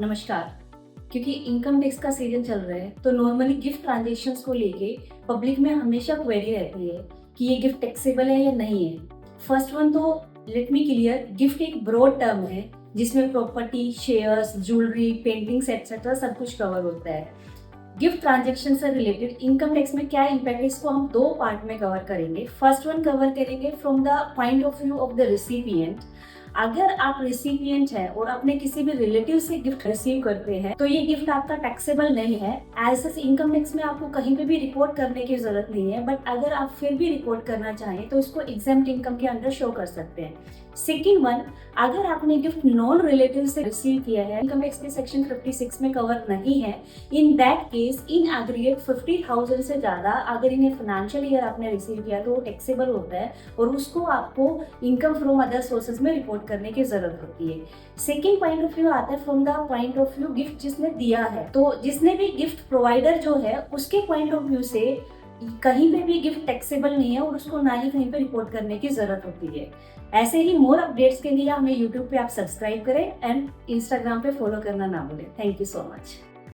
नमस्कार। क्योंकि income tax का सीजन चल रहा है तो नॉर्मली गिफ्ट ट्रांजेक्शन्स को लेके पब्लिक में हमेशा क्वेरी रहती है कि ये गिफ्ट टैक्सेबल है या नहीं है। फर्स्ट वन तो लेट मी क्लियर, गिफ्ट एक ब्रॉड टर्म है जिसमें property, shares, jewellery, paintings etcetera सब कुछ कवर होता है। गिफ्ट ट्रांजेक्शन से रिलेटेड इनकम टैक्स में क्या इम्पैक्ट है, इसको हम दो पार्ट में कवर करेंगे। फर्स्ट वन कवर करेंगे from the point of view of the recipient. अगर आप रिसिपिएंट हैं और अपने किसी भी रिलेटिव से गिफ्ट रिसीव करते हैं तो ये गिफ्ट आपका टैक्सेबल नहीं है। एज सच इनकम टैक्स में आपको कहीं पे भी रिपोर्ट करने की जरूरत नहीं है, बट अगर आप फिर भी रिपोर्ट करना चाहें तो इसको एग्जेम्प्ट इनकम के अंदर शो कर सकते हैं। सेकेंड वन, अगर आपने गिफ्ट नॉन रिलेटिव से रिसीव किया है, इनकम टैक्स के सेक्शन 56 में कवर नहीं है, in that case in aggregate 50,000 से ज्यादा अगर इन्हें फाइनेंशियल ईयर आपने रिसीव किया तो वो टैक्सेबल होता है और उसको आपको इनकम फ्रॉम अदर सोर्सेज में रिपोर्ट करने की जरूरत होती है। सेकेंड पॉइंट ऑफ व्यू आता है from the point of view gift जिसने दिया है, तो जिसने भी गिफ्ट प्रोवाइडर जो है उसके पॉइंट ऑफ व्यू से कहीं पे भी गिफ्ट टैक्सेबल नहीं है और उसको ना ही कहीं पे रिपोर्ट करने की जरूरत होती है। ऐसे ही मोर अपडेट्स के लिए हमें यूट्यूब पे आप सब्सक्राइब करें एंड इंस्टाग्राम पे फॉलो करना ना भूलें। Thank you so much.